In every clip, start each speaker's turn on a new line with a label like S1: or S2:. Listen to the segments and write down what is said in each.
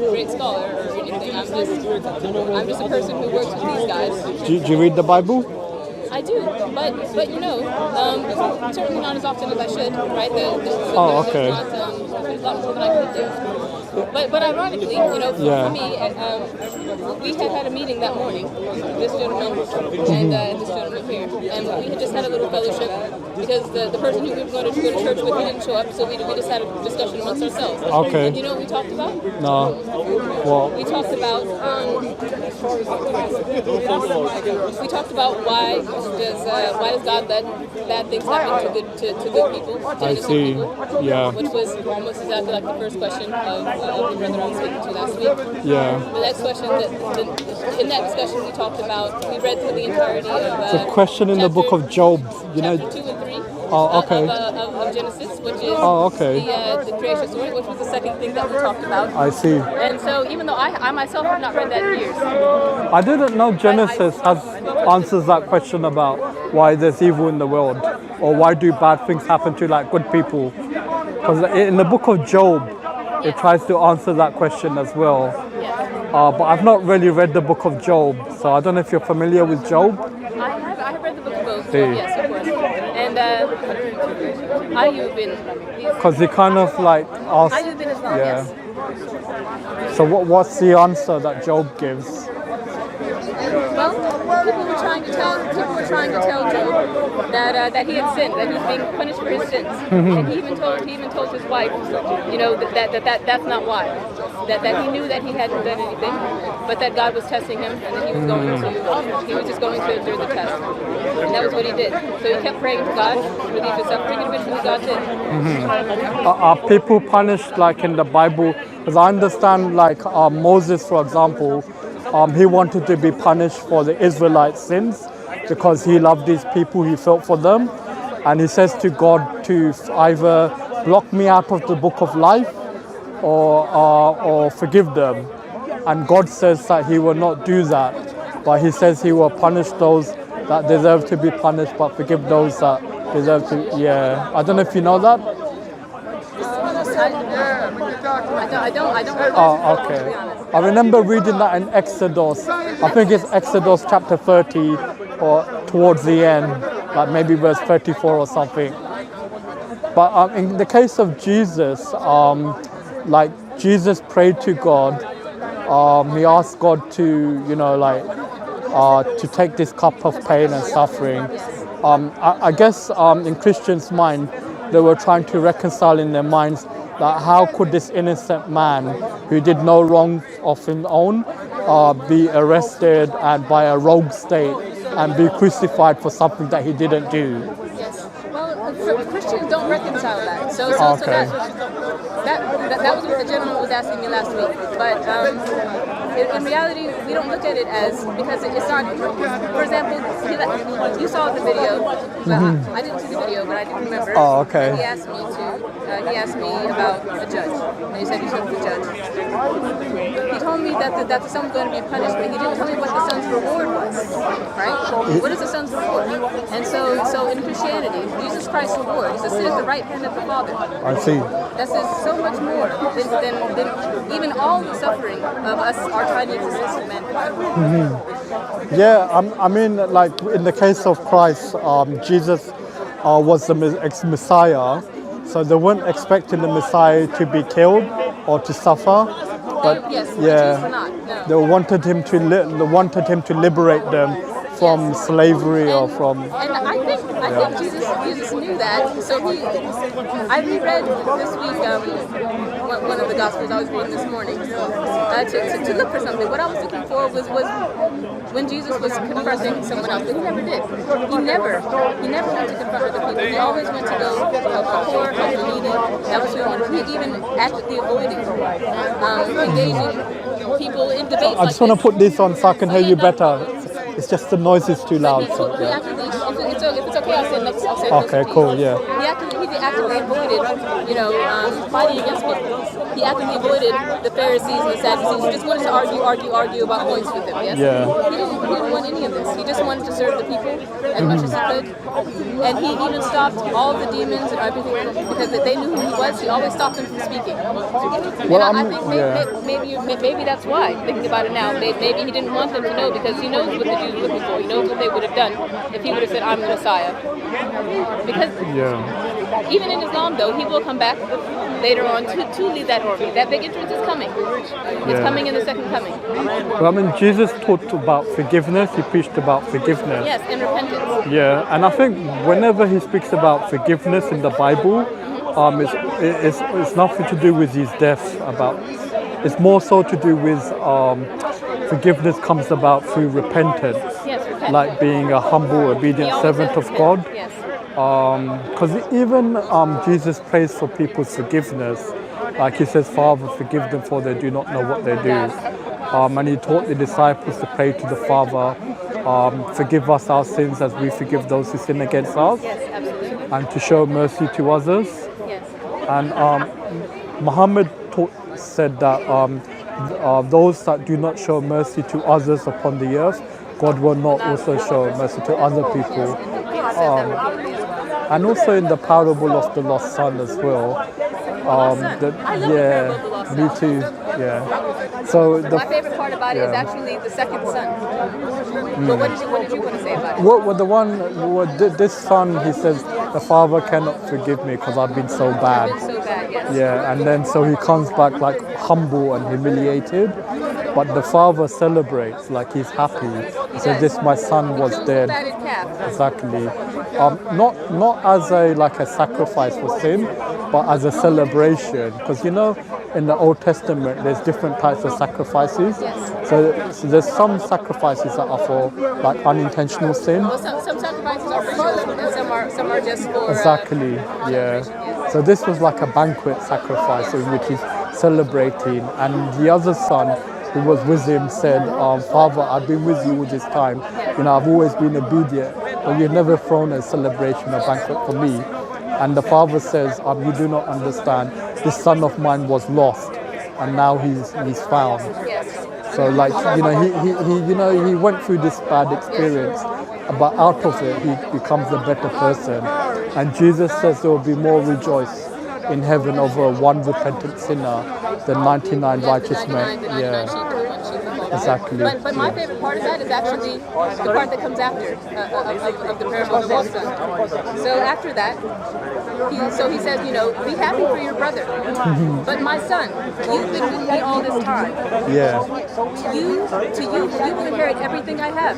S1: great scholar or anything. I'm just a person who works with these guys.
S2: Do you read the Bible?
S1: I do, but certainly not as often as I should, right?
S2: Okay.
S1: There's a lot more than I could do. But ironically, for me, we had a meeting that morning, this gentleman and this gentleman here, and we had just had a little fellowship because the person who we were going to go to church with didn't show up, so we just had a discussion amongst ourselves.
S2: Okay.
S1: And you know what we talked about?
S2: No. What?
S1: We talked about why does God let bad things happen to good people?
S2: I see. Yeah.
S1: Which was almost exactly like the first question of the brother I was speaking to last week.
S2: Yeah.
S1: The next question in that discussion we talked about, we read through the entirety of
S2: it's a question in the book of Job. You know.
S1: 2 and 3.
S2: Oh, okay.
S1: Of Genesis, which is the creation story, which was the second thing that we talked about.
S2: I see.
S1: And so, even though I myself have not read that in years,
S2: I didn't know Genesis answers that question about why there's evil in the world, or why do bad things happen to like good people. Because in the book of Job, it tries to answer that question as well. But I've not really read the book of Job, so I don't know if you're familiar with Job.
S1: I have read the book of Job, yes, of course. And Ayub
S2: because he kind of like asks,
S1: Ayub as well, yes.
S2: So what's the answer that Job gives?
S1: Well, people were trying to tell Job that he had sinned, that he was being punished for his sins. And he even told his wife, that's not why. That he knew that he hadn't done anything, but that God was testing him, and that he was just going to endure the test. And that was what he did. So he kept praying to God, relieve his suffering, and eventually God did.
S2: Are people punished like in the Bible? Because I understand like Moses, for example, he wanted to be punished for the Israelites' sins because he loved these people, he felt for them. And he says to God to either block me out of the book of life or forgive them. And God says that he will not do that, but he says he will punish those that deserve to be punished, but forgive those that deserve to. Yeah, I don't know if you know that.
S1: I don't.
S2: Oh, okay. I remember reading that in Exodus. I think it's Exodus chapter 30, or towards the end, like maybe verse 34 or something. But in the case of Jesus, like Jesus prayed to God. He asked God to, to take this cup of pain and suffering. I guess in Christians' mind, they were trying to reconcile in their minds that how could this innocent man who did no wrong of his own be arrested and by a rogue state and be crucified for something that he didn't do?
S1: Yes. Well, Christians don't reconcile that. So
S2: Okay.
S1: that was what the gentleman was asking me last week. But in reality, we don't look at it as, because it's not, for example, you saw the video. I didn't see the video, but I do remember.
S2: Oh, okay.
S1: He asked me about the judge. And he said he took the judge. He told me that the son was going to be punished, but he didn't tell me what the son's reward was. Right? What is the son's reward? And so in Christianity, Jesus Christ's reward is to sit at the right hand of the Father.
S2: I see.
S1: That says so much more than even all the suffering of us, our tiny existence of mankind.
S2: Yeah, I mean, like in the case of Christ, Jesus was the Messiah, so they weren't expecting the Messiah to be killed or to suffer. But
S1: yes,
S2: yeah,
S1: the Jews were not, no.
S2: They wanted him to liberate them from slavery or from.
S1: And I think Jesus knew that. So I reread this week one of the Gospels I was reading this morning to look for something. What I was looking for was when Jesus was confronting someone else, but he never did. He never went to confront other people. He always went to go help the poor, help the needy. That was who he wanted. He even actively avoided engaging people in debates.
S2: I just want to put this on so I can hear you better. It's just the noise is too loud. So, yeah.
S1: If it's okay, I'll say next.
S2: Okay, cool, yeah.
S1: He actively avoided, fighting against people. he actively avoided the Pharisees and the Sadducees. He just wanted to argue about points with them. Yes.
S2: Yeah.
S1: He didn't want any of this. He just wanted to serve the people as much as he could. And he even stopped all the demons and everything because they knew who he was. He always stopped them from speaking.
S2: Well,
S1: and I think maybe that's why, thinking about it now, maybe he didn't want them to know because he knows what the Jews were looking for. He knows what they would have done if he would have said, I'm the Messiah. Because even in Islam, though, he will come back later on to lead that army. That big entrance is coming. It's coming in the second coming.
S2: Well, I mean, Jesus taught about forgiveness. He preached about forgiveness.
S1: Yes, and repentance.
S2: Yeah, and I think whenever he speaks about forgiveness in the Bible, it's nothing to do with his death. It's more so to do with forgiveness comes about through repentance.
S1: Yes, repentance.
S2: Like being a humble, obedient servant of God.
S1: Yes.
S2: Because even Jesus prays for people's forgiveness. Like he says, Father, forgive them for they do not know what they do. And he taught the disciples to pray to the Father, forgive us our sins as we forgive those who sin against us.
S1: Yes, absolutely.
S2: And to show mercy to others.
S1: Yes.
S2: And Muhammad said that those that do not show mercy to others upon the earth, God will not also show mercy to other people. And also in the parable of the lost son as well. Me too. Yeah. So
S1: my favorite part about it is actually the second son. But what did you want to say about it?
S2: This son, he says, the father cannot forgive me because I've been so bad.
S1: I've been so bad, yes.
S2: Yeah, and then so he comes back like humble and humiliated, but the father celebrates, like he's happy. He says, "This my son was dead." Exactly. Not as a sacrifice for sin, but as a celebration. Because in the Old Testament, there's different types of sacrifices.
S1: Yes.
S2: So there's some sacrifices that are for like unintentional sin.
S1: Well, some sacrifices are ritual, and some are just for
S2: exactly. Yeah. So this was like a banquet sacrifice in which he's celebrating, and the other son who was with him said, "Father, I've been with you all this time. I've always been obedient, but you've never thrown a celebration, a banquet for me." And the father says, "You do not understand. This son of mine was lost, and now he's found." So he went through this bad experience, but out of it he becomes a better person. And Jesus says there will be more rejoice in heaven over one repentant sinner than 99 righteous men. Exactly.
S1: But my favorite part of that is actually the part that comes after of the parable of the lost son. So after that, he says, be happy for your brother. But my son, you've been with me all this time.
S2: Yeah.
S1: You will inherit everything I have.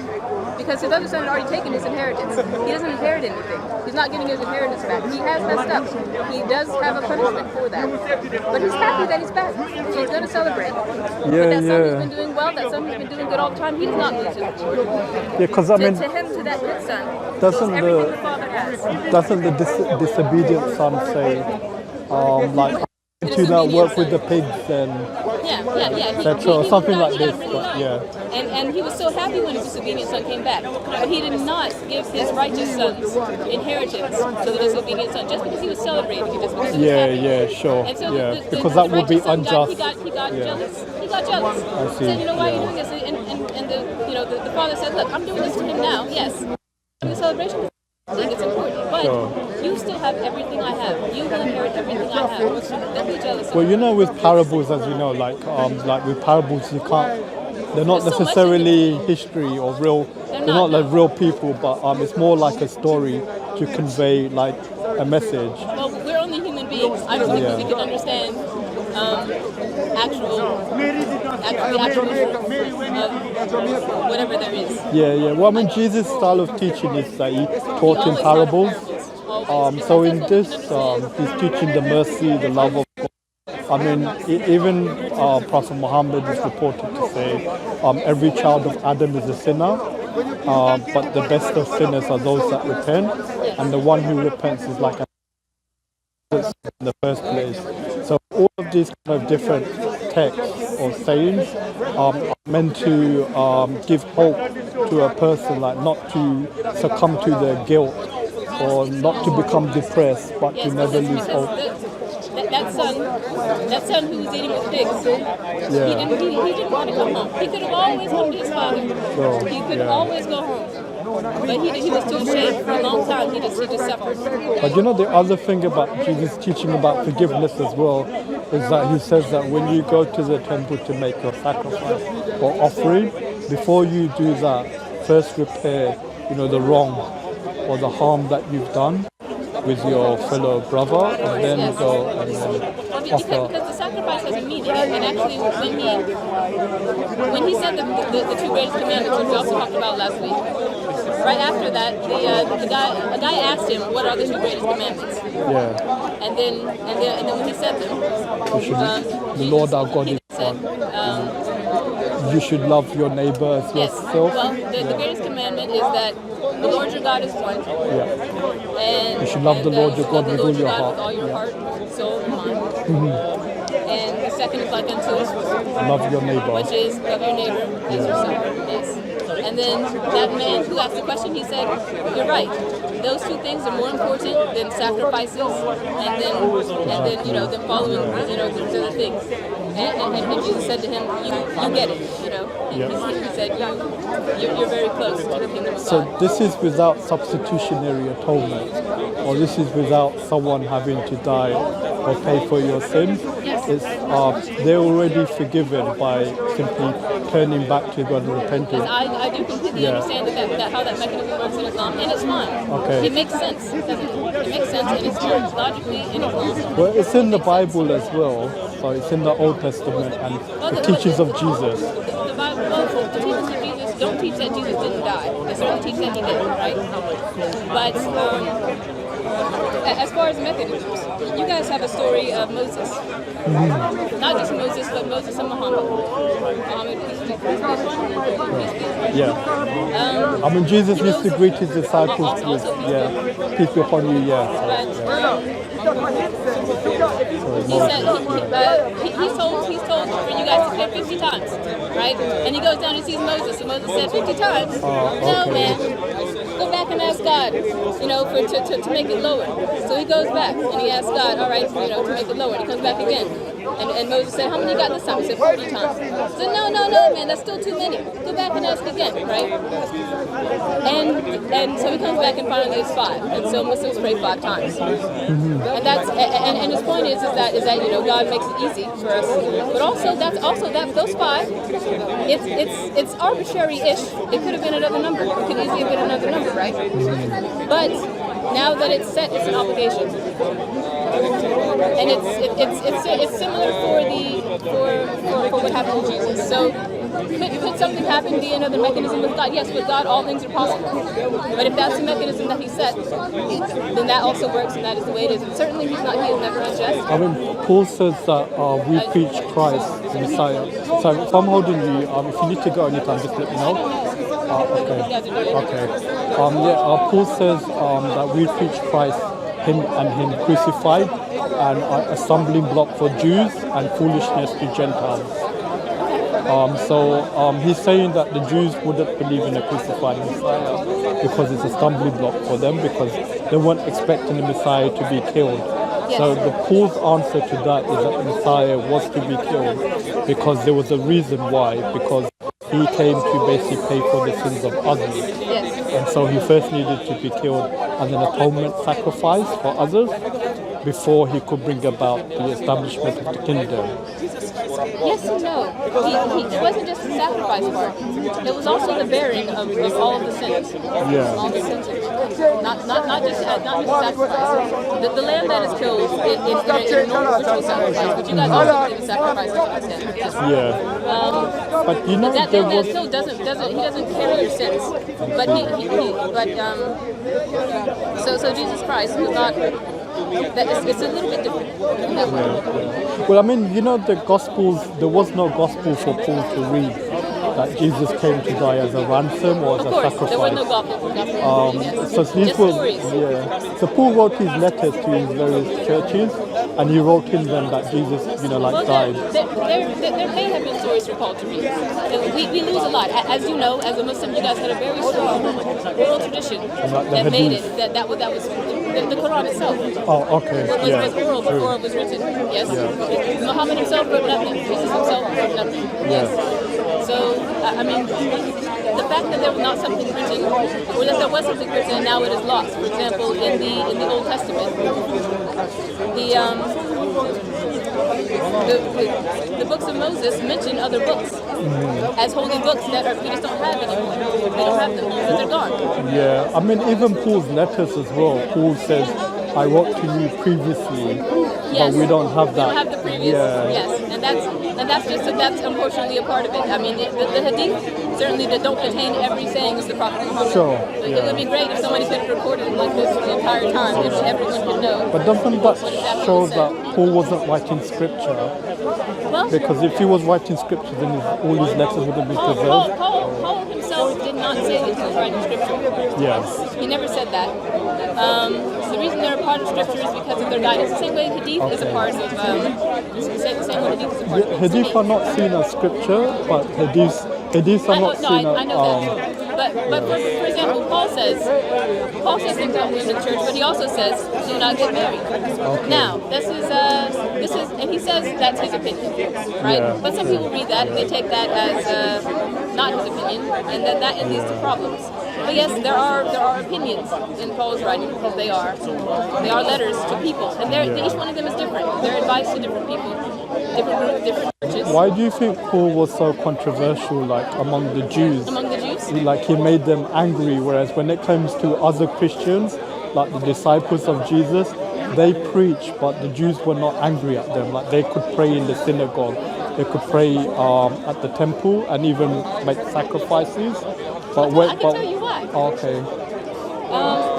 S1: Because his other son had already taken his inheritance. He doesn't inherit anything. He's not getting his inheritance back. He has messed up. He does have a punishment for that. But he's happy that he's back. So he's going to celebrate. But that son who's been doing well, that son who's been doing good all the time, he does not lose his reward.
S2: Yeah, because I mean,
S1: to that good son,
S2: doesn't
S1: everything the father has.
S2: Doesn't the disobedient son say, to now work with the pigs and etc. Something like this, but
S1: And he was so happy when his disobedient son came back, but he did not give his righteous sons inheritance to the disobedient son just because he was celebrating it, just because he was happy.
S2: Sure.
S1: And so
S2: because that would be unjust.
S1: He got jealous. He got jealous.
S2: I see.
S1: He said, why are you doing this? And the father said, look, I'm doing this to him now. Yes, the celebration is it's important, but you still have everything I have. You will inherit everything I have. Don't be jealous.
S2: Well, with parables, as you know, like with parables, you can't. They're not necessarily history or real. They're not like real people, but it's more like a story to convey like a message.
S1: Well, we're only human beings. I don't think we can understand actual whatever there is.
S2: Yeah. Well, I mean, Jesus' style of teaching is that he taught in parables. So in this, he's teaching the mercy, the love of God. I mean, even Prophet Muhammad is reported to say, every child of Adam is a sinner, but the best of sinners are those that repent, and the one who repents is like in the first place. So all of these kind of different texts or sayings are meant to give hope to a person, like not to succumb to their guilt or not to become depressed, but to never lose hope.
S1: that son who was eating with pigs, he didn't want to come home. He could have always come to his father. He could always go home. But he was too ashamed for a long time. He just suffered.
S2: But you know the other thing about Jesus teaching about forgiveness as well is that he says that when you go to the temple to make your sacrifice or offering, before you do that, first repair, the wrong or the harm that you've done with your fellow brother, and then go and then offer.
S1: Because the sacrifice has a meaning, and actually when he said the two greatest commandments, which we also talked about last week, right after that, a guy asked him, "What are the two greatest commandments?"
S2: Yeah.
S1: And then when he said them,
S2: the Lord our God is
S1: said,
S2: you should love your neighbor as yourself.
S1: Well, the greatest commandment is that the Lord your God is one.
S2: Yeah.
S1: And
S2: you should love the Lord your God with all your heart.
S1: With all your heart, soul, and mind. And the second is like unto us,
S2: love your neighbor.
S1: Which is love your neighbor as yourself. Yes. And then that man who asked the question, he said, "You're right. Those two things are more important than sacrifices, and then than following these other things." And Jesus said to him, "You get it. He said, "You're very close to the kingdom of God."
S2: So this is without substitutionary atonement, or this is without someone having to die or pay for your sins. It's they're already forgiven by simply turning back to God and repenting.
S1: Yes, I do completely understand that how that mechanism works in Islam, and it's fine.
S2: Okay.
S1: It makes sense. It makes sense, and it's fine logically in Islam.
S2: Well, it's in the Bible as well. So it's in the Old Testament and the teachings of Jesus.
S1: The Bible, the teachings of Jesus don't teach that Jesus didn't die. They certainly teach that he did, right? But as far as mechanisms, you guys have a story of Moses. Not just Moses, but Moses and Muhammad.
S2: Yeah. I mean, Jesus used to greet his disciples with, peace be upon you,
S1: He's told for you guys to clear 50 times, right? And he goes down and sees Moses, and Moses said, 50 times? No, man. Go back and ask God, to make it lower. So he goes back and he asks God, all right, to make it lower. And he comes back again. And Moses said, how many you got this time? He said, 40 times. He said, no, man, that's still too many. Go back and ask again, right? And so he comes back and finally it's 5. And so Muslims pray 5 times. And that's and his point is that God makes it easy for us. But also those 5, it's arbitrary-ish. It could have been another number. It could easily have been another number, right? But now that it's set, it's an obligation. And it's similar for what happened to Jesus. So could something happen via another mechanism with God? Yes, with God all things are possible. But if that's the mechanism that he set, then that also works, and that is the way it is. And certainly he is never unjust.
S2: I mean, Paul says that we preach Christ, the Messiah. So if I'm holding you, if you need to go anytime, just let me know. Okay. Paul says that we preach Christ, him crucified, and a stumbling block for Jews and foolishness to Gentiles. So he's saying that the Jews wouldn't believe in a crucified Messiah because it's a stumbling block for them, because they weren't expecting the Messiah to be killed. Yes. So the Paul's answer to that is that the Messiah was to be killed because there was a reason why, because he came to basically pay for the sins of others.
S1: Yes.
S2: And so he first needed to be killed as an atonement sacrifice for others before he could bring about the establishment of the kingdom.
S1: Yes and no. It wasn't just the sacrifice part. It was also the bearing of all of the sins.
S2: Yeah.
S1: All the sins. Not just sacrifice. The lamb that is killed in normal ritual sacrifice, but you guys also believe in sacrifice.
S2: Yeah. But you know
S1: that still doesn't carry your sins. So Jesus Christ was not. It's a little bit different.
S2: Yeah. Well, I mean, the Gospels, there was no Gospel for Paul to read that Jesus came to die as a ransom or as a sacrifice.
S1: There was no Gospel.
S2: So these were, so Paul wrote his letters to his various churches, and he wrote in them that Jesus, like died.
S1: There may have been stories for Paul to read. We lose a lot. As you know, as a Muslim, you guys had a very strong oral tradition that made it. That was the Quran itself.
S2: Oh, okay.
S1: Was oral before it was written. Yes. Yeah. Muhammad himself wrote nothing. Jesus himself wrote nothing. Yes. So I mean, the fact that there was not something written, or that there was something written and now it is lost. For example, in the Old Testament, the books of Moses mention other books as holy books that we just don't have anymore. We don't have them because they're gone.
S2: Yeah, I mean, even Paul's letters as well. Paul says, I wrote to you previously,
S1: yes.
S2: but we don't have that.
S1: We don't have the previous, yes. And that's unfortunately a part of it. I mean, the hadith certainly don't contain every saying of the Prophet Muhammad.
S2: Sure.
S1: It would be great if somebody could have recorded it like this the entire time, if everyone could know.
S2: But doesn't that show that Paul wasn't writing scripture?
S1: Well,
S2: because if he was writing scripture, then all his letters would have been preserved.
S1: Paul himself did not say that he was writing scripture.
S2: Yes.
S1: He never said that. So the reason they're a part of scripture is because of their guidance. The same way hadith is a part of. The same way hadith is a part of.
S2: Hadith are not seen as scripture, but hadith are not seen as.
S1: I know that. But for example, Paul says things about women in the church, but he also says do not get married.
S2: Okay.
S1: Now this is, and he says that's his opinion, right? Yeah. But some people read that and they take that as not his opinion, and that leads to problems. But yes, there are opinions in Paul's writing because they are letters to people, and each one of them is different. They're advice to different people, different groups, different churches.
S2: Why do you think Paul was so controversial, like among the Jews?
S1: Among the Jews?
S2: He made them angry, whereas when it comes to other Christians, like the disciples of Jesus, they preach, but the Jews were not angry at them. Like they could pray in the synagogue, they could pray at the temple, and even make sacrifices. But
S1: I can tell you why.
S2: Okay.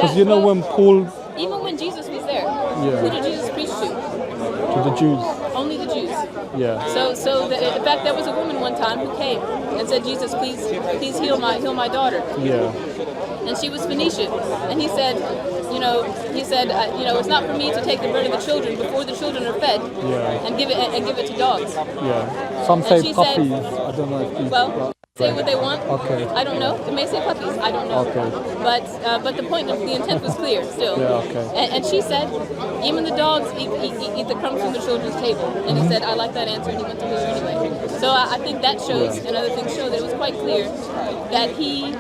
S2: Because when Paul,
S1: even when Jesus was there, who did Jesus preach to?
S2: To the Jews.
S1: Only the Jews.
S2: Yeah.
S1: So in fact, there was a woman one time who came and said, Jesus, please heal my daughter.
S2: Yeah.
S1: And she was Phoenician, and he said, it's not for me to take the bread of the children before the children are fed, and give it to dogs.
S2: Yeah. Some say puppies. Said, I don't know if people.
S1: Say what they want.
S2: Okay.
S1: I don't know. It may say puppies. I don't know.
S2: Okay.
S1: But the point of the intent was clear still.
S2: Yeah. Okay.
S1: And she said, even the dogs eat the crumbs from the children's table. And he said, I like that answer, and he went to her anyway. So I think that shows, and other things show that it was quite clear that he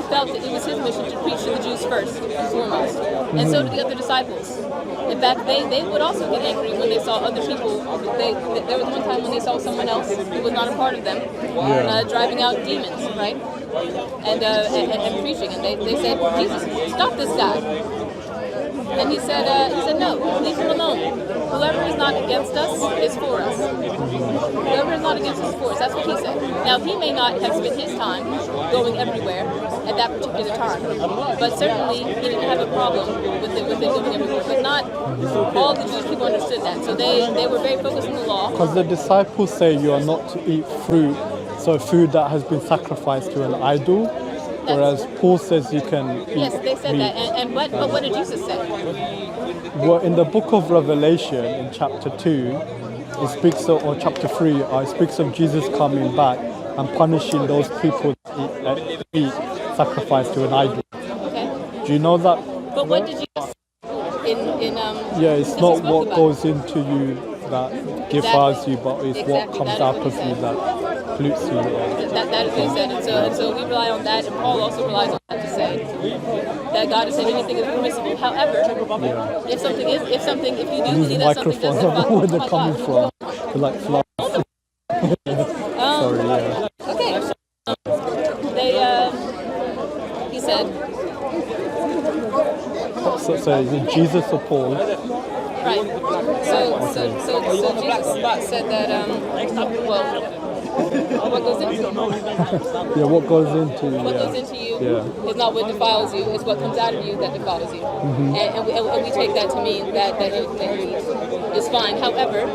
S1: felt that it was his mission to preach to the Jews first and foremost, and so did the other disciples. In fact, they would also get angry when they saw other people. There was one time when they saw someone else who was not a part of them driving out demons, right? And preaching, and they said, Jesus, stop this guy. And he said, no, leave him alone. Whoever is not against us is for us. Whoever is not against us is for us. That's what he said. Now, he may not have spent his time going everywhere at that particular time, but certainly he didn't have a problem with it going everywhere. But not all the Jewish people understood that. So they were very focused on the law.
S2: Because the disciples say you are not to eat fruit, so food that has been sacrificed to an idol. Whereas Paul says you can eat
S1: Yes, they said
S2: meat.
S1: that. But what did Jesus say?
S2: Well, in the book of Revelation, in chapter 2, it speaks of, or chapter 3, it speaks of Jesus coming back and punishing those people that eat sacrifice to an idol.
S1: Okay.
S2: Do you know that?
S1: But what did Jesus
S2: Yeah, it's not what goes into you that defiles you, but it's what comes out of you that pollutes you.
S1: That is what he said, and so we rely on that, and Paul also relies on that to say that God has said anything is permissible. However, if you do believe that something doesn't
S2: where they're coming from, they're like flies. Sorry, yeah.
S1: Okay. He said.
S2: So is it Jesus or Paul?
S1: Right. So Jesus said that what goes into you?
S2: What goes into you?
S1: What goes into you is not what defiles you; it's what comes out of you that defiles you. And we take that to mean that anything that you eat is fine. However,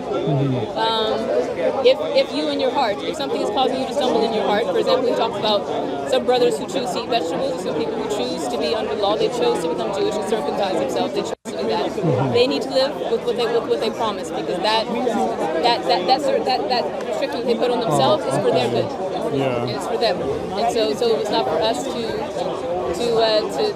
S1: if you in your heart, if something is causing you to stumble in your heart, for example, we talked about some brothers who choose to eat vegetables, some people who choose to be under law. They chose to become Jewish and circumcise themselves. They chose to exactly that. They need to live with what they promise, because that restriction they put on themselves is for their good.
S2: Yeah.
S1: And it's for them. And so it's not for us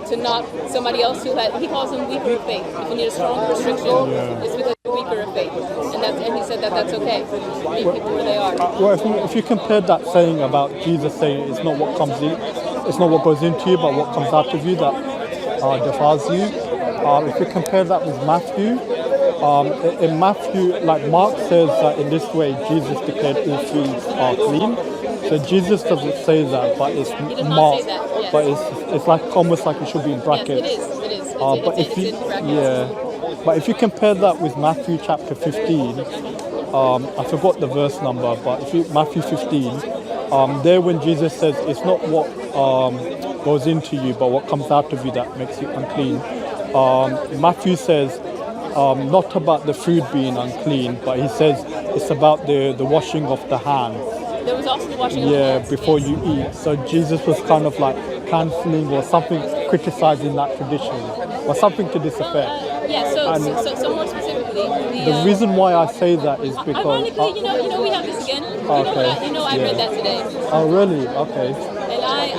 S1: to knock somebody else who he calls them weaker of faith. If you need a stronger restriction, it's because you're weaker of faith. And he said that's okay. Meet people where they are.
S2: Well, if you compare that saying about Jesus saying it's not what comes in, it's not what goes into you, but what comes out of you that defiles you. If you compare that with Matthew, in Matthew, like Mark says that in this way Jesus declared all foods are clean. So Jesus doesn't say that, but it's Mark.
S1: Yes.
S2: But it's like almost like it should be in brackets.
S1: Yes, it is.
S2: But if you compare that with Matthew chapter 15, I forgot the verse number, but Matthew 15, there when Jesus says it's not what goes into you, but what comes out of you that makes you unclean. Matthew says not about the food being unclean, but he says it's about the washing of the hands.
S1: There was also the washing of the hands.
S2: Before you eat. So Jesus was kind of like cancelling or something, criticizing that tradition, or something to this effect.
S1: So more specifically,
S2: the reason why I say that is because
S1: ironically, we have this again. I read that today.
S2: Oh, really? Okay.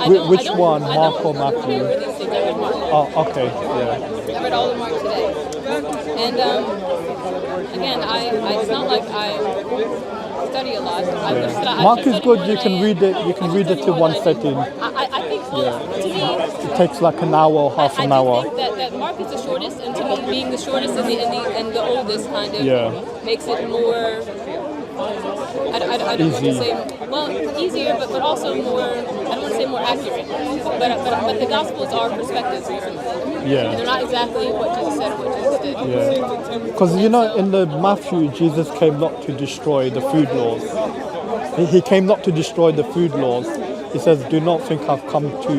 S1: And
S2: which one, Mark or Matthew?
S1: I read Mark.
S2: Oh, okay. Yeah.
S1: I read all of Mark today, and again, it's not like I study a lot.
S2: Mark is good. You can read it. You can read it in one setting.
S1: I think to me,
S2: it takes like an hour or half an hour.
S1: I think that Mark is the shortest, and to me, being the shortest and the oldest kind of makes it more. I don't want to say easier, but also more. I don't want to say more accurate. But the Gospels are perspectives.
S2: Yeah.
S1: They're not exactly what Jesus said or what Jesus did.
S2: Yeah. Because in the Matthew, Jesus came not to destroy the food laws. He came not to destroy the food laws. He says, "Do not think I've come to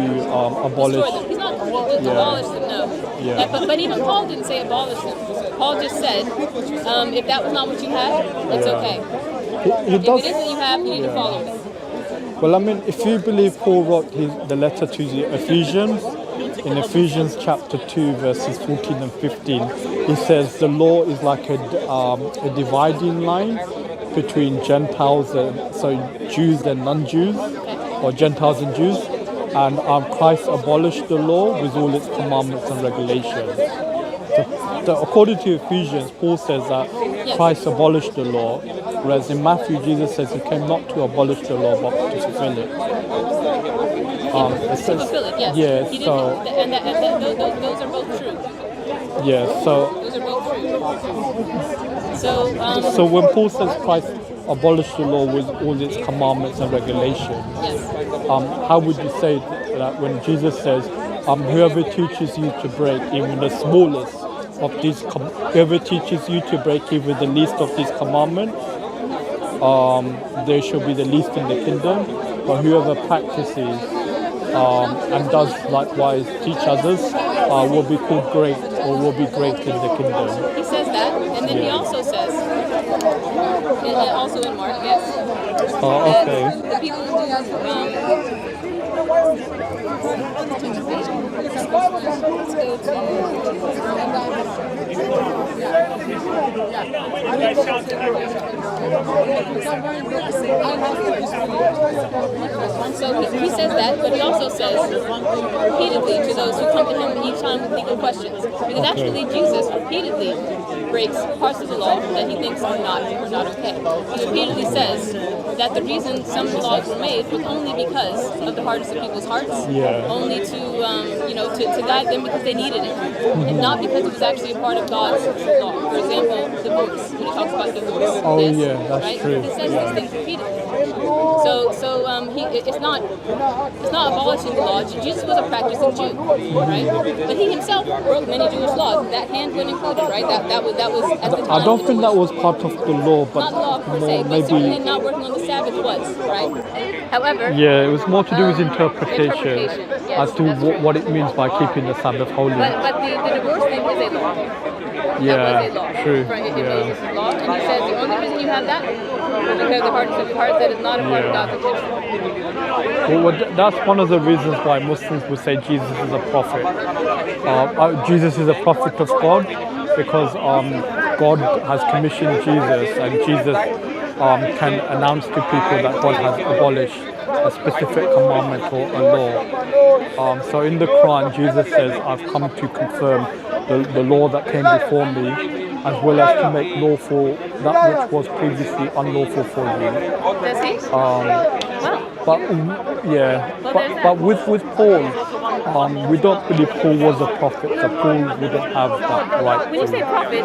S2: abolish."
S1: Destroy them. He's not abolish them. No.
S2: Yeah.
S1: But even Paul didn't say abolish them. Paul just said, if that was not what you had, it's okay.
S2: He does.
S1: If it is what you have, you need to follow it.
S2: Well, I mean, if you believe Paul wrote the letter to the Ephesians, in Ephesians chapter 2, verses 14 and 15, he says the law is like a dividing line between Gentiles, Jews and non-Jews, or Gentiles and Jews, and Christ abolished the law with all its commandments and regulations. So according to Ephesians, Paul says that Christ abolished the law, whereas in Matthew, Jesus says he came not to abolish the law, but to fulfill it.
S1: To fulfill it, yes.
S2: Yeah,
S1: those are both true.
S2: Yeah, so...
S1: Those are both true.
S2: So when Paul says Christ abolished the law with all its commandments and regulations, how would you say that when Jesus says, whoever teaches you to break even the smallest of these, whoever teaches you to break even the least of these commandments, they shall be the least in the kingdom, but whoever practices and does likewise teach others will be called great, or will be great in the kingdom.
S1: He says that, and then he also says, also in Mark,
S2: okay.
S1: The people who So he says that, but he also says repeatedly to those who come to him each time with legal questions. Because actually Jesus repeatedly breaks parts of the law that he thinks are not okay. He repeatedly says that the reason some laws were made was only because of the hardness of people's hearts, only to guide them because they needed it, and not because it was actually a part of God's law. For example, divorce, when he talks about divorce.
S2: That's true.
S1: He says these things repeatedly. It's not abolishing the law. Jesus was a practicing Jew, right? But he himself broke many Jewish laws. That handgun included, right? That was at the time.
S2: I don't think that was part of the law, but
S1: not the law per se, but certainly not working on the Sabbath was, right? However,
S2: it was more to do with interpretation as to what it means by keeping the Sabbath holy.
S1: But the divorce thing is a law. That was a law.
S2: True.
S1: Moses' law, and he says the only reason you have that is because the hardness of your heart, that is not a part of God's intention.
S2: Well, that's one of the reasons why Muslims would say Jesus is a prophet. Jesus is a prophet of God. because God has commissioned Jesus, and Jesus can announce to people that God has abolished a specific commandment or a law. So in the Quran, Jesus says, "I've come to confirm the law that came before me, as well as to make lawful that which was previously unlawful for you."
S1: Does he?
S2: But but with Paul, we don't believe Paul was a prophet, so Paul wouldn't have that right.
S1: When you say prophet,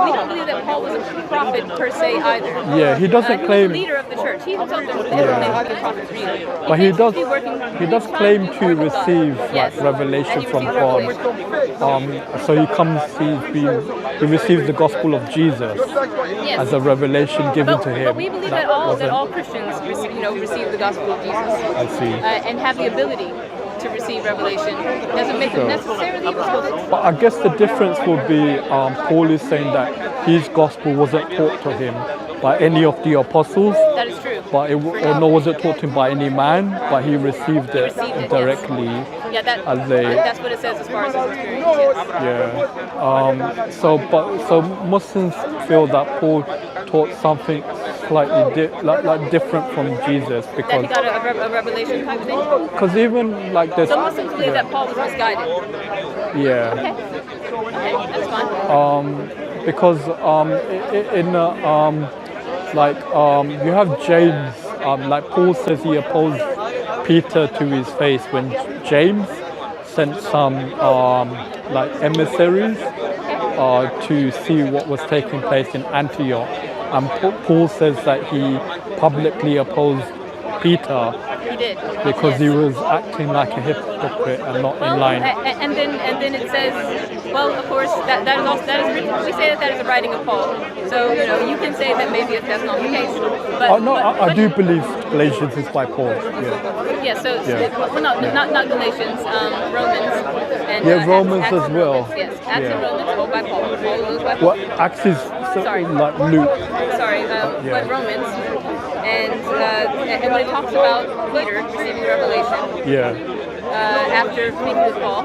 S1: we don't believe that Paul was a prophet per se either.
S2: Yeah, he doesn't
S1: He
S2: claim.
S1: was the leader of the church. He himself doesn't claim to be a prophet really.
S2: But he does claim to receive
S1: Yes.
S2: revelation
S1: And he
S2: from
S1: received
S2: God.
S1: revelation.
S2: So he receives the gospel of Jesus
S1: Yes.
S2: as a revelation given to him.
S1: But we believe that all
S2: wasn't-
S1: Christians receive the gospel of Jesus
S2: I see.
S1: and have the ability to receive revelation. Doesn't make them necessarily apostles.
S2: But I guess the difference would be Paul is saying that his gospel wasn't taught to him by any of the apostles,
S1: That is true.
S2: but nor was it taught to him by any man, but he received it
S1: received it,
S2: directly.
S1: Yeah, that's what it says as far as his experience. Yes.
S2: Yeah. So Muslims feel that Paul taught something slightly different from Jesus
S1: That
S2: because
S1: he got a revelation type thing.
S2: because even like this.
S1: So Muslims believe that Paul was misguided.
S2: Yeah.
S1: Okay, that's fine.
S2: Because you have James, like Paul says he opposed Peter to his face when James sent some emissaries to see what was taking place in Antioch, and Paul says that he publicly opposed Peter.
S1: He did.
S2: Because
S1: Yes.
S2: he was acting like a hypocrite and not in line.
S1: And then it says, well, of course, that is also we say that is a writing of Paul. So you can say that maybe that's not the case. But
S2: No, I
S1: but-
S2: do believe Galatians is by Paul. Yeah.
S1: Yeah. So
S2: Yeah.
S1: well, not Galatians, Romans. And,
S2: Romans
S1: Acts
S2: as
S1: and
S2: well.
S1: Romans, yes, Acts and
S2: Yeah.
S1: Romans, all by Paul. Paul was by Paul.
S2: What Acts is
S1: Sorry.
S2: like Luke.
S1: Sorry, but Romans, and when it talks about Peter receiving the revelation
S2: Yeah.
S1: after speaking with Paul,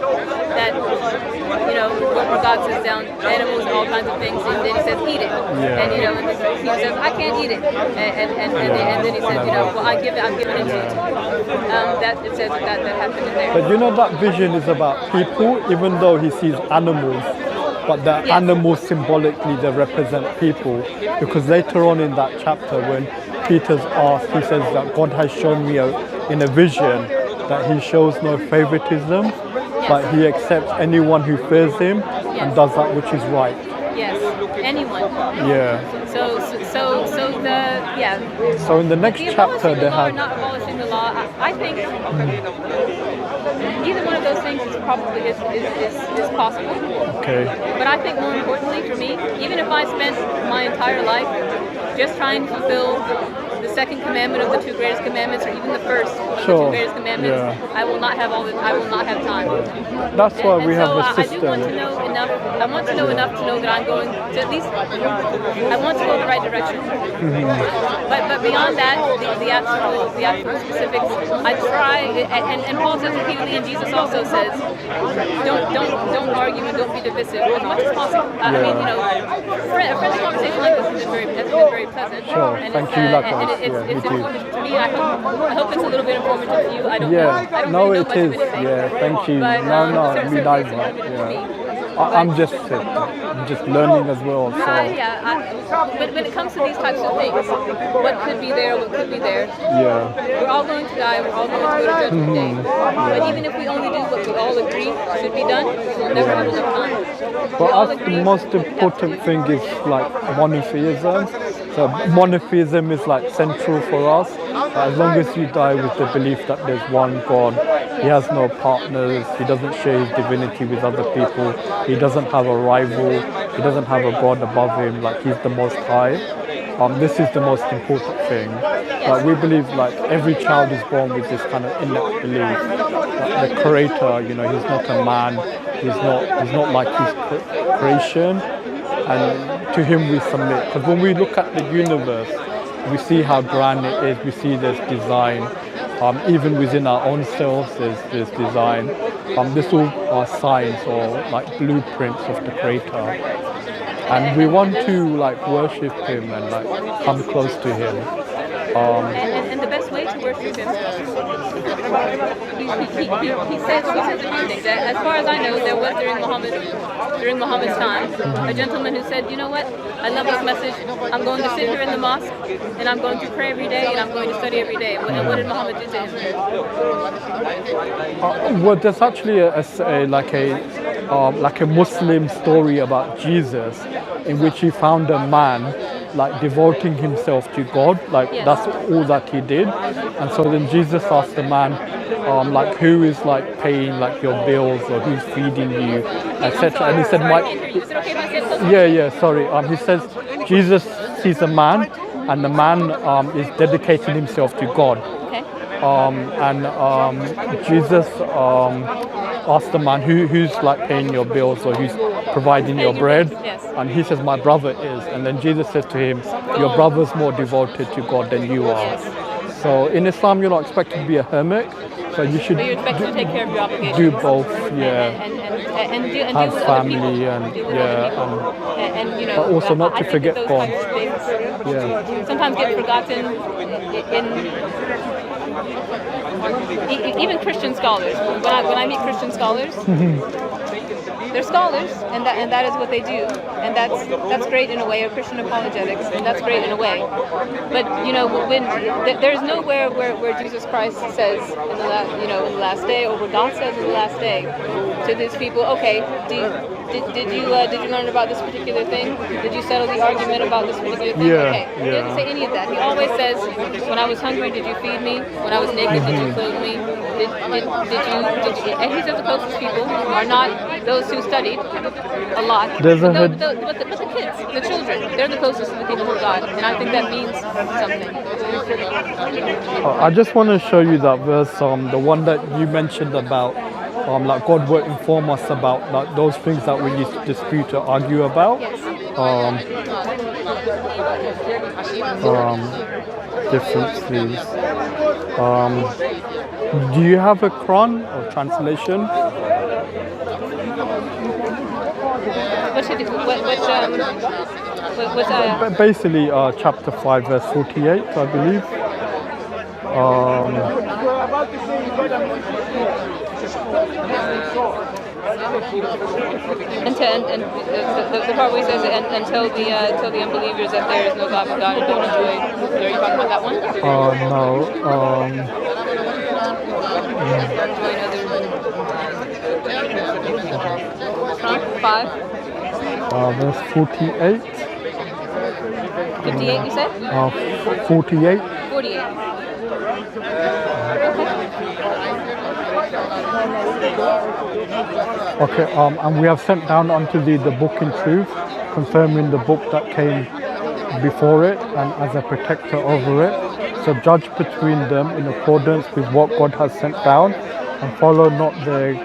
S1: that where God sits down animals and all kinds of things, and then he says eat it,
S2: Yeah.
S1: and and he says I can't eat it, and then he says well I'm giving it to you. That it says that happened in there.
S2: But that vision is about people, even though he sees animals. But the
S1: Yes.
S2: animals symbolically they represent people, because later on in that chapter when Peter's asked, he says that God has shown me in a vision that he shows no favoritism, but he accepts anyone who fears him and does that which is right.
S1: Yes, anyone.
S2: Yeah. So in the next
S1: The
S2: chapter
S1: abolishing the
S2: they
S1: law or
S2: have.
S1: not abolishing the law, I think either one of those things is probably is possible.
S2: Okay.
S1: But I think more importantly for me, even if I spent my entire life just trying to fulfill the second commandment of the two greatest commandments, or even the first of the two greatest commandments, I will not have time.
S2: That's why we have
S1: so
S2: a
S1: I do
S2: system.
S1: want to know enough. I want to know enough to know that I'm going to at least. I want to go the right direction. But beyond that, the actual specifics, I try. And Paul says repeatedly, and Jesus also says, don't argue and don't be divisive as much as possible. I mean, a friendly conversation like this has been very pleasant.
S2: Sure.
S1: And
S2: Thank
S1: it's,
S2: you,
S1: and
S2: likewise.
S1: it's
S2: Yeah, me too.
S1: informative to me. I hope it's a little bit informative to you. I don't know. I don't
S2: No,
S1: really know
S2: it
S1: much
S2: is.
S1: of anything.
S2: Yeah, thank you.
S1: But,
S2: No,
S1: certainly
S2: me
S1: it's
S2: neither.
S1: informative to me.
S2: Yeah. I'm just learning as well. So
S1: But when it comes to these types of things, what could be there, what could be there,
S2: yeah,
S1: we're all going to die, we're all going to go to Judgment Day. But even if we only do what we all agree should be done, we'll never have enough time. We all
S2: but I think
S1: agree
S2: the most important thing is like monotheism. So monotheism is like central for us. As long as you die with the belief that there's one God, he has no partners, he doesn't share his divinity with other people, he doesn't have a rival, he doesn't have a God above him, like he's the most high. This is the most important thing. Like we believe like every child is born with this kind of innate belief. Like the creator, he's not a man, he's not like his creation, and to him we submit. Because when we look at the universe, we see how grand it is, we see there's design. Even within our own selves there's design. This all are signs or like blueprints of the creator. and we want to like worship him and like come close to him.
S1: And the best way to worship him, he says a few things. As far as I know, there was during Muhammad's time, a gentleman who said, you know what, I love this message. I'm going to sit here in the mosque, and I'm going to pray every day, and I'm going to study every day. And what did Muhammad do to him?
S2: Well, there's actually like a Muslim story about Jesus, in which he found a man like devoting himself to God, like that's all that he did. And so then Jesus asked the man, like, who is like paying like your bills, or who's feeding you, etc. And he said, sorry. He says Jesus sees a man, and the man is dedicating himself to God. And Jesus asked the man, who's like paying your bills, or who's providing your bread? And he says, my brother is. And then Jesus says to him, your brother's more devoted to God than you are. So in Islam, you're not expected to be a hermit, so you should
S1: you're expected to take care of your obligations.
S2: Do both,
S1: and
S2: have family and you know, but also not to forget God.
S1: Sometimes get forgotten in even Christian scholars. When I meet Christian scholars, they're scholars, and that is what they do, and that's great in a way, of Christian apologetics, and that's great in a way. But you know, when there's nowhere where Jesus Christ says in the last day, or where God says in the last day to these people, okay, did you learn about this particular thing? Did you settle the argument about this particular thing? Okay. He doesn't say any of that. He always says, when I was hungry, did you feed me? When I was naked, did you clothe me? Did you? And he says the closest people are not those who studied a lot, but the kids, the children, they're the closest to the people of God, and I think that means something.
S2: I just want to show you that verse, the one that you mentioned about, like God will inform us about like those things that we used to dispute or argue about. Differences. Do you have a Quran or translation? Basically, chapter 5, verse 48, I believe.
S1: And the part where he says, and tell the unbelievers that there is no God but God, and don't enjoy. Are you talking about that one?
S2: No.
S1: Five.
S2: Verse 48.
S1: 58, you said?
S2: 48.
S1: 48.
S2: Okay, and we have sent down unto thee the book in truth, confirming the book that came before it, and as a protector over it. So judge between them in accordance with what God has sent down, and follow not their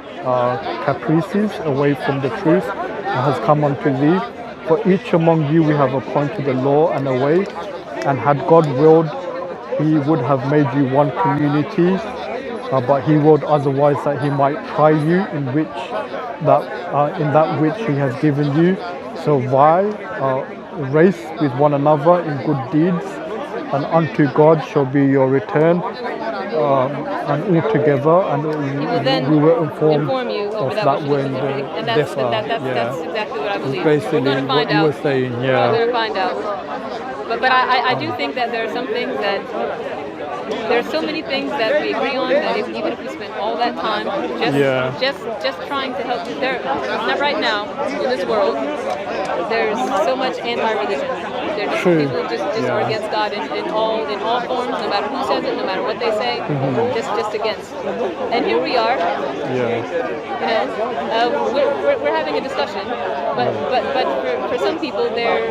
S2: caprices away from the truth that has come unto thee. For each among you we have appointed a law and a way, and had God willed, he would have made you one community, but he willed otherwise, that he might try you in that which he has given you. So race with one another in good deeds, and unto God shall be your return, and altogether, and we will inform you of that when
S1: that's exactly what I believe.
S2: Basically what you were saying,
S1: We're going to find out. But I do think that there are some things that, there are so many things that we agree on that even if we spend all that time just trying to help, not right now in this world, there's so much anti-religion. There's just people just are against God in all forms, no matter who says it, no matter what they say, just against. And here we are. We're having a discussion, but for some people they're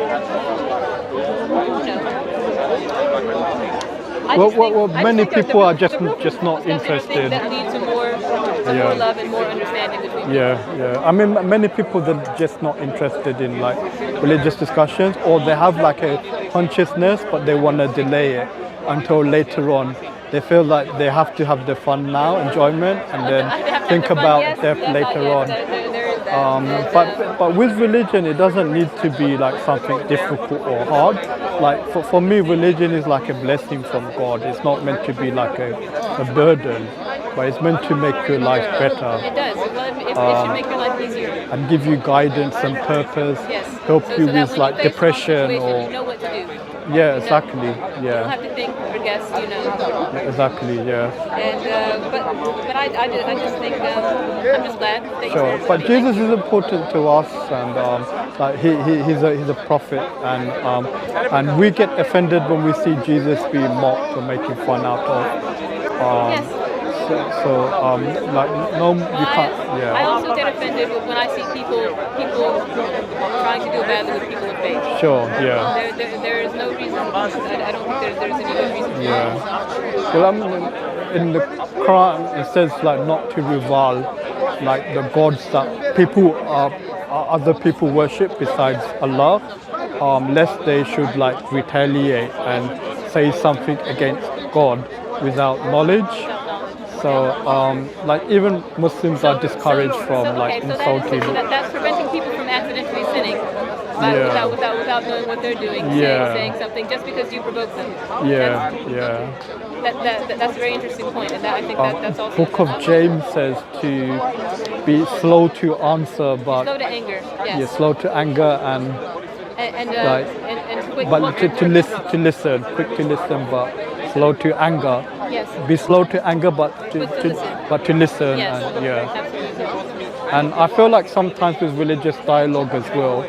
S2: many people are just not interested.
S1: That lead to more love and more understanding between people.
S2: I mean, many people they're just not interested in like religious discussions, or they have like a consciousness, but they want to delay it until later on. They feel like they have to have the fun now, enjoyment, and then think about death later on. But with religion, it doesn't need to be like something difficult or hard. Like for me, religion is like a blessing from God. It's not meant to be like a burden, but it's meant to make your life better.
S1: It does. Well, it should make your life easier.
S2: And give you guidance and purpose.
S1: Yes.
S2: Help you
S1: so
S2: with
S1: that when
S2: like
S1: you face
S2: depression
S1: situation,
S2: or
S1: you know what to do.
S2: yeah, exactly.
S1: You don't
S2: Yeah,
S1: have to think or guess, you know.
S2: exactly. Yeah.
S1: And but I just think I'm just glad that
S2: Sure,
S1: you're
S2: but Jesus is important to us, and like he's a prophet, and we get offended when we see Jesus being mocked or making fun out of.
S1: Yes.
S2: Like no, you can't.
S1: I
S2: Yeah.
S1: also get offended when I see people trying to do badly with people of faith.
S2: Sure. Yeah.
S1: There is no reason. I don't think there's any good reason.
S2: Yeah. Well, in the Quran it says like not to revile like the gods that other people worship besides Allah, lest they should like retaliate and say something against God without knowledge. So like even Muslims are discouraged from like insulting.
S1: That's preventing people from accidentally sinning without knowing what they're doing, saying something just because you provoke them. That's a very interesting point, and I think that's also.
S2: Book of James says to be slow to answer, but
S1: slow to anger. Yes.
S2: yeah, slow to anger and
S1: quick.
S2: but to listen, quick to listen, but slow to anger.
S1: Yes.
S2: Be slow to anger, but to listen.
S1: Yes.
S2: And, yeah.
S1: Absolutely.
S2: And I feel like sometimes with religious dialogue as well,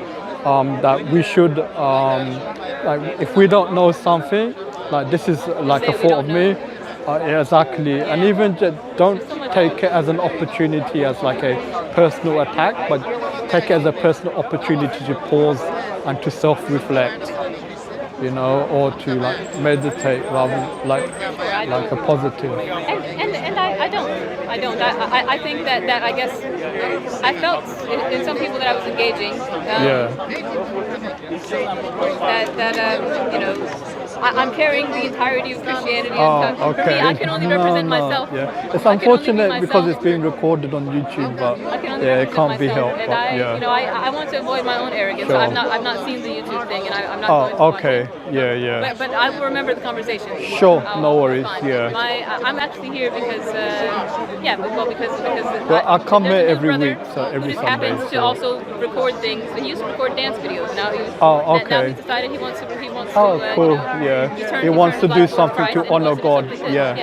S2: that we should, like if we don't know something, like this is like a thought of me, yeah, exactly. And even don't take it as an opportunity as like a personal attack, but take it as a personal opportunity to pause and to self-reflect, you know, or to like meditate rather like a positive.
S1: And I don't. I think that I guess I felt in some people that I was engaging. That you know. I'm carrying the entirety of Christianity. And
S2: okay.
S1: For me, I can only represent myself.
S2: Yeah. It's unfortunate because it's being recorded on YouTube, but yeah, it can't be helped.
S1: And
S2: but, yeah.
S1: you know, I want to avoid my own arrogance.
S2: Sure.
S1: So I've not seen the YouTube thing, and I'm not going to watch
S2: okay.
S1: it.
S2: Yeah.
S1: But I will remember the conversation.
S2: Sure, no worries.
S1: Fine.
S2: Yeah.
S1: I'm actually here because
S2: Well, I come
S1: there's
S2: here
S1: a
S2: every
S1: brother
S2: week, so every
S1: who just
S2: Sunday.
S1: happens to also record things. He used to record dance videos. Now
S2: okay.
S1: Now he's decided he wants to.
S2: Cool.
S1: You know,
S2: Yeah. He wants to do something to honor God. Yeah.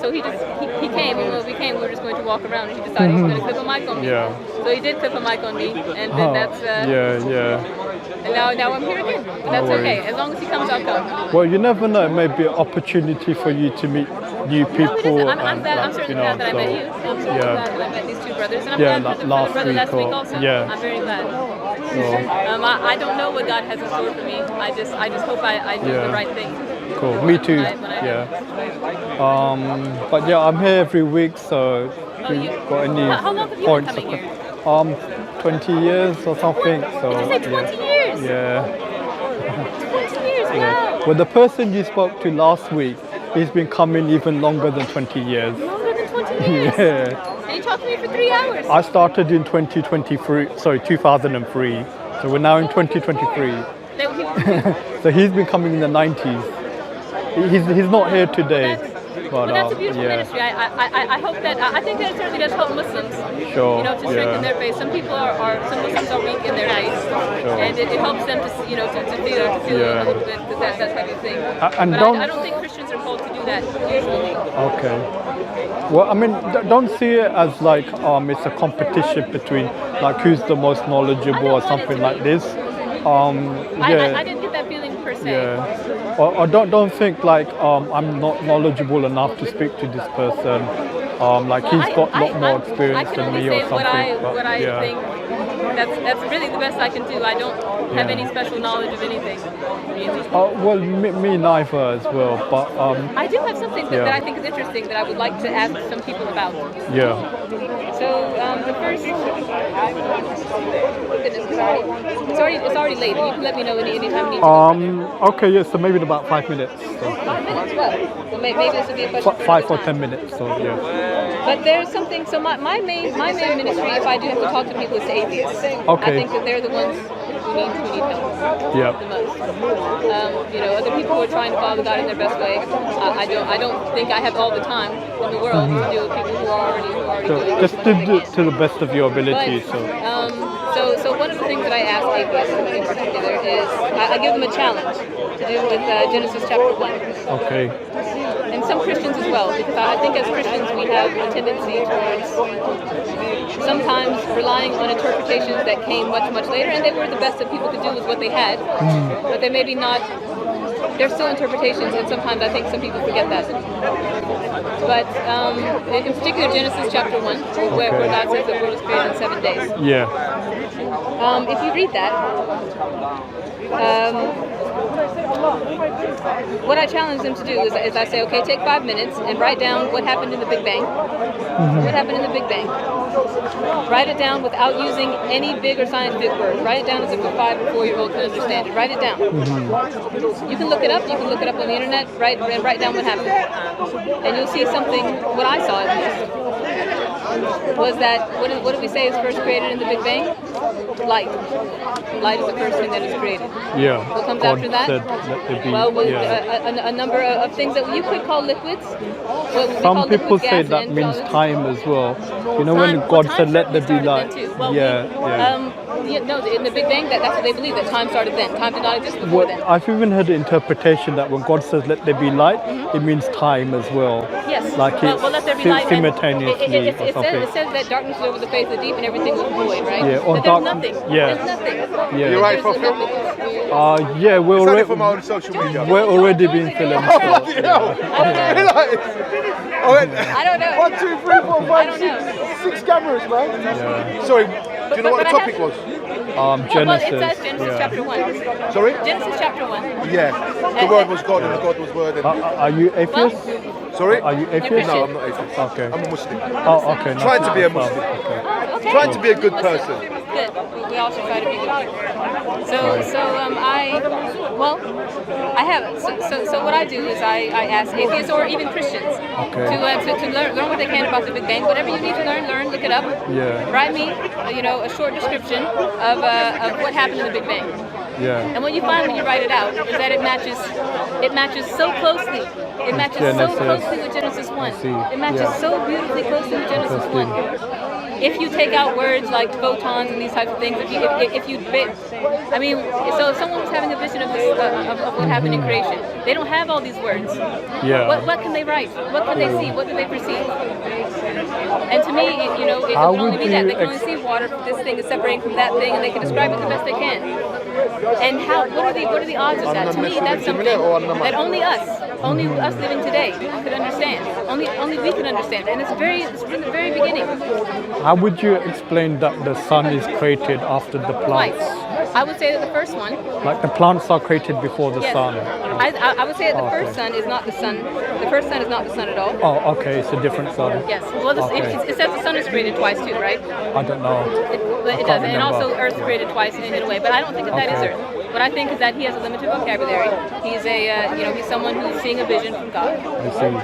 S1: So he came. When we came, we were just going to walk around, and he decided he was going to clip a mic on me.
S2: Yeah.
S1: So he did clip a mic on me, and then that's.
S2: Yeah.
S1: And now I'm here again. But that's okay. As long as he comes, I'll come.
S2: Well, you never know. It may be an opportunity for you to meet new people.
S1: No, it isn't. I'm certainly glad that I met you. I'm certainly glad that I met these two brothers, and I'm glad for the brother last week also.
S2: Yeah.
S1: I'm very glad.
S2: So,
S1: I don't know what God has in store for me. I just hope I do the right thing.
S2: Cool. Me too. But yeah, I'm here every week, so if you've got any
S1: How long have you
S2: points
S1: been coming here?
S2: 20 years or something. So
S1: Did you say 20 years?
S2: Yeah.
S1: 20 years, wow.
S2: Well, the person you spoke to last week, he's been coming even longer than 20 years.
S1: Longer than 20 years?
S2: Yeah.
S1: And you talked to me for 3 hours.
S2: I started in 2003. So we're now in 2023. So he's been coming in the 90s. He's not here today.
S1: Well, that's a beautiful ministry. I hope that I think that it certainly does help Muslims.
S2: Sure.
S1: You know, to strengthen their faith. Some Muslims are weak in their faith, and it helps them to feel a little bit that type of thing.
S2: And
S1: but I don't think Christians are called to do that usually.
S2: Okay. Well, I mean, don't see it as like it's a competition between like who's the most knowledgeable or something like this.
S1: I didn't get that feeling per se.
S2: Yeah. Or don't think like I'm not knowledgeable enough to speak to this person. Like he's got a lot more experience than me or something.
S1: What I think. That's really the best I can do. I don't have any special knowledge of anything, really.
S2: Well, me neither as well. But
S1: I do have something that I think is interesting that I would like to ask some people about.
S2: Yeah.
S1: So the first. Goodness, it's already late. You can let me know anytime you need to.
S2: Okay. Yeah. So maybe in about 5 minutes. So.
S1: 5 minutes. Well, maybe this would be a question.
S2: 5 or 10 minutes. So yeah.
S1: But there's something. So my main ministry, if I do have to talk to people, is to atheists.
S2: Okay.
S1: I think that they're the ones who need help
S2: Yeah.
S1: the most. Other people who are trying to follow God in their best way. I don't think I have all the time in the world to deal with people who are already
S2: So
S1: doing
S2: just
S1: what they
S2: do
S1: can.
S2: to the best of your ability.
S1: So one of the things that I ask atheists in particular is I give them a challenge to do with Genesis chapter 1.
S2: Okay.
S1: And some Christians as well, because I think as Christians we have a tendency towards sometimes relying on interpretations that came much, much later, and they were the best that people could do with what they had, but they maybe not, they're still interpretations, and sometimes I think some people forget that. But in particular Genesis chapter 1, where God says the world was created in 7 days.
S2: Yeah.
S1: If you read that, what I challenge them to do is I say, okay, take 5 minutes and write down what happened in the Big Bang. What happened in the Big Bang? Write it down without using any big or scientific words. Write it down as if a 5 or 4-year-old can understand it. Write it down. You can look it up. You can look it up on the internet. Write down what happened, and you'll see something. What I saw at least was that what did we say is first created in the Big Bang? Light. Light is the first thing that is created.
S2: Yeah.
S1: What comes
S2: God
S1: after that?
S2: said, let there be,
S1: A number of things that you could call liquids.
S2: Some people say that means time as well. You know, when God said, let there be light.
S1: No, in the Big Bang, that's what they believe, that time started then. Time did not exist before then.
S2: I've even heard the interpretation that when God says, let there be light, it means time as well.
S1: Yes.
S2: Like it's
S1: let there be light.
S2: simultaneously or something.
S1: It says that darkness was over the face of the deep and everything was void, right?
S2: Yeah, or
S1: but
S2: dark.
S1: There's nothing.
S2: Yeah.
S1: There's nothing.
S2: Yeah.
S3: You right for film?
S2: Yeah, we're
S3: It's only
S2: already
S3: from our own social media.
S2: we're already being filmed. So,
S3: Bloody hell.
S1: I don't know.
S3: 1, 2, 3, 4, 5, 6 cameras, man.
S2: yeah.
S3: Sorry, do you know what the topic was?
S2: Genesis.
S1: Well, it says Genesis chapter 1.
S3: Sorry?
S1: Genesis chapter 1.
S3: Yeah. The word was God and the God was word. And...
S2: Are you atheist?
S3: Sorry?
S2: Are you atheist?
S3: No, I'm not atheist.
S2: Okay.
S3: I'm a Muslim.
S2: Oh, okay.
S3: Trying to be a Muslim.
S2: Okay.
S1: Okay.
S3: Trying to be a good person.
S1: Good. We all should try to be good people. So what I do is I ask atheists or even Christians to learn what they can about the Big Bang. Whatever you need to learn, look it up.
S2: Yeah.
S1: Write me, a short description of what happened in the Big Bang.
S2: Yeah.
S1: And what you find when you write it out is that it matches so closely. It matches so closely with Genesis 1. It matches so beautifully closely with Genesis 1. If you take out words like photons and these types of things, so if someone was having a vision of this, of what happened in creation, they don't have all these words.
S2: Yeah.
S1: What can they write? What can they see? What do they perceive? And to me, it can only be that. They can only see water. This thing is separating from that thing, and they can describe it the best they can. And what are the odds of that? To me, that's something that only us living today could understand. Only we could understand. And it's from the very beginning.
S2: How would you explain that the sun is created after the plants?
S1: I would say that the first one.
S2: Like the plants are created before the
S1: yes.
S2: sun.
S1: I would say that the first sun is not the sun. The first sun is not the sun at all.
S2: Oh, okay, it's a different sun.
S1: Yes. Well, it says the sun is created twice too, right?
S2: I don't know.
S1: It does, and also Earth is created twice in a way. But I don't think that is Earth. What I think is that he has a limited vocabulary. He's he's someone who's seeing a vision from God.
S2: I see.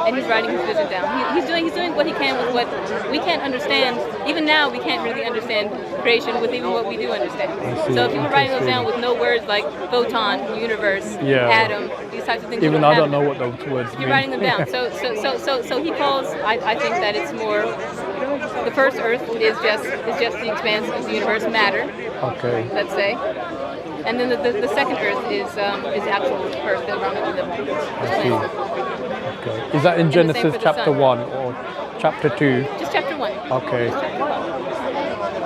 S1: And he's writing his vision down. He's doing what he can with what we can't understand. Even now, we can't really understand creation with even what we do understand. So if you were writing those down with no words like photon, universe, atom, these types of things.
S2: Even I don't know what those words mean.
S1: You're writing them down. So he calls. I think that it's more. The first Earth is just the expanse of the universe, matter.
S2: Okay.
S1: Let's say. And then the second Earth is actual Earth that we're living on.
S2: I see. Okay. Is that in Genesis chapter 1 or chapter 2?
S1: Just chapter 1.
S2: Okay.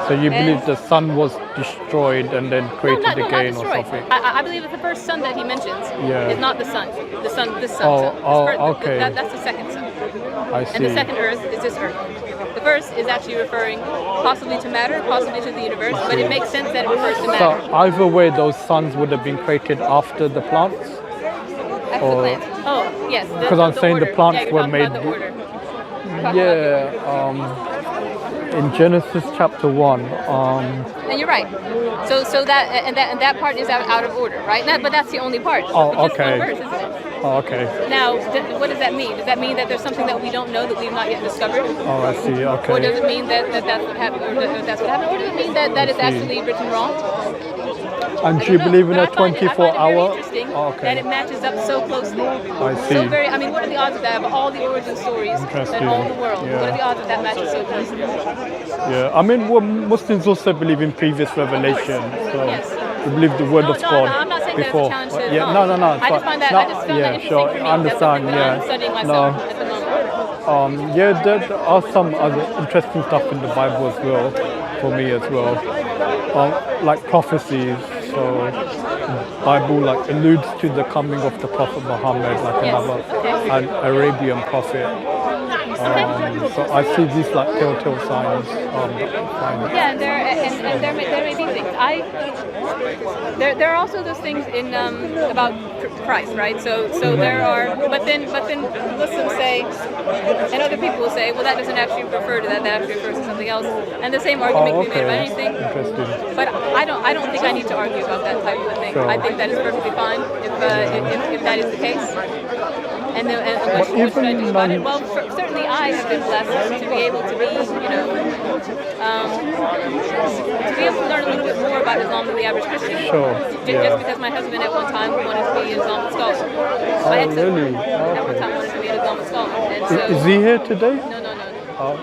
S2: So you believe the sun was destroyed and then created again or something?
S1: I believe that the first sun that he mentions is not the sun. This sun.
S2: Okay.
S1: That's the second sun.
S2: I see.
S1: And the second Earth is this Earth. The first is actually referring possibly to matter, possibly to the universe, but it makes sense that it refers to matter.
S2: So either way, those suns would have been created after the plants?
S1: After the plants. Oh, yes.
S2: Because I'm saying
S1: order.
S2: the plants were made.
S1: About the order.
S2: In Genesis chapter 1.
S1: And you're right. So that part is out of order, right? But that's the only part.
S2: Oh,
S1: It's just
S2: okay.
S1: one verse, isn't it?
S2: Oh, okay.
S1: Now, what does that mean? Does that mean that there's something that we don't know that we've not yet discovered?
S2: Oh, I see.
S1: Or does
S2: Okay.
S1: it mean that that's what happened? Or that's what happened? Or does it mean that it's actually written wrong?
S2: And do you believe in a
S1: But I find it
S2: 24-hour?
S1: very interesting
S2: Oh,
S1: that
S2: okay.
S1: it matches up so closely.
S2: I see.
S1: So I mean, what are the odds of that? Of all the origin stories
S2: Interesting.
S1: in all the world,
S2: Yeah.
S1: what are the odds that that matches so closely?
S2: Yeah. I mean, well, Muslims also believe in previous revelation. So
S1: Yes.
S2: we believe the word of
S1: No,
S2: God
S1: I'm not saying
S2: before.
S1: that it's a challenge to
S2: Yeah.
S1: Islam.
S2: No.
S1: I just find that
S2: no,
S1: I just found that interesting
S2: sure.
S1: for me.
S2: I understand.
S1: That's something that I'm
S2: Yeah.
S1: studying
S2: No.
S1: myself at the moment.
S2: Yeah, there are some other interesting stuff in the Bible as well, for me as well, like prophecies. So, the Bible like alludes to the coming of the Prophet Muhammad, like
S1: Yes.
S2: another an Arabian prophet. So I see these like telltale signs. That I find.
S1: Yeah, and there may be things. There are also those things in about Christ, right? So there are, but then Muslims say, and other people will say, well, that doesn't actually refer to that. That actually refers to something else. And the same argument can be made about anything.
S2: Interesting.
S1: But I don't think I need to argue about that type of a thing.
S2: Sure.
S1: I think that is perfectly fine if that is the case. And what should I do about it? Well, certainly I have been blessed to be able to be, to be able to learn a little bit more about Islam than the average Christian.
S2: Sure.
S1: Just because my husband at one time wanted to be an Islamic scholar. My ex-husband
S2: really?
S1: at one time wanted to be an Islamic scholar. And so,
S2: Is he here today?
S1: no.
S2: Oh,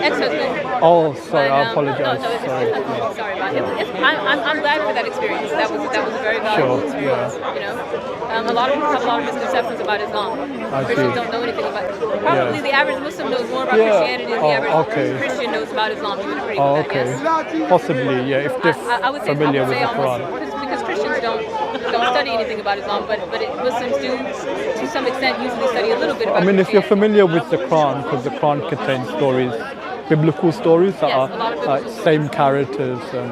S1: Ex-husband.
S2: oh sorry,
S1: But,
S2: I apologize.
S1: No,
S2: Sorry.
S1: I'm sorry about it. I'm glad for that experience. That was a very valuable
S2: Sure,
S1: experience. A lot of people have a lot of misconceptions about Islam.
S2: I
S1: Christians
S2: see.
S1: don't know anything about it. Probably the average Muslim knows more about
S2: Yeah.
S1: Christianity than the
S2: Oh,
S1: average
S2: okay.
S1: Christian knows about Islam. You would agree
S2: Oh,
S1: with that,
S2: okay.
S1: yes?
S2: Possibly, yeah. If they're
S1: I would say
S2: familiar with the
S1: almost
S2: Quran.
S1: because Christians don't study anything about Islam, but Muslims do to some extent usually study a little bit about
S2: I mean, if you're
S1: Christianity.
S2: familiar with the Quran, because the Quran contains stories, biblical stories that
S1: Yes,
S2: are
S1: a lot of
S2: like
S1: biblical
S2: same characters and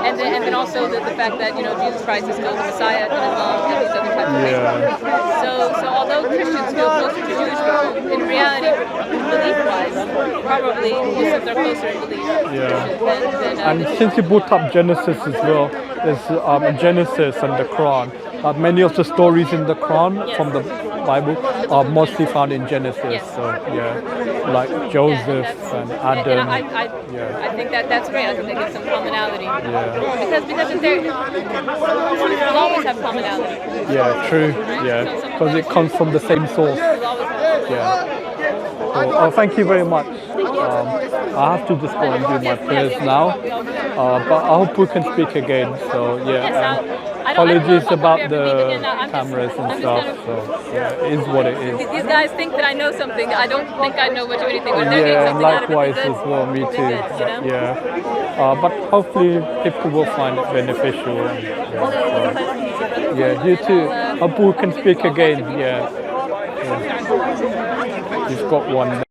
S1: and then also the fact that Jesus Christ is still the Messiah in Islam and these other types of things. So although Christians feel closer to Jewish people, in reality, belief-wise, probably Muslims are closer in belief to Christians than
S2: And since you brought up Genesis as well, there's Genesis and the Quran. Many of the stories in the Quran from the Bible are mostly found in Genesis.
S1: Yes.
S2: So like Joseph and Adam.
S1: And I think that's great. I think that gives some commonality. Because if there will always have commonality.
S2: Yeah, true. Yeah, because it comes from the same source.
S1: We'll always have
S2: Yeah. Oh, thank you very much. I have to just go and do my prayers now. But I hope we can speak again. So apologies about the cameras and stuff. So it is what it is.
S1: These guys think that I know something. I don't think I know much of anything. But they're getting
S2: Yeah,
S1: something out of it.
S2: likewise
S1: Good.
S2: as well. Me too.
S1: Good,
S2: Yeah. But hopefully people will find it beneficial. Yeah, you too. Hope we can speak again. Yeah. You've got one.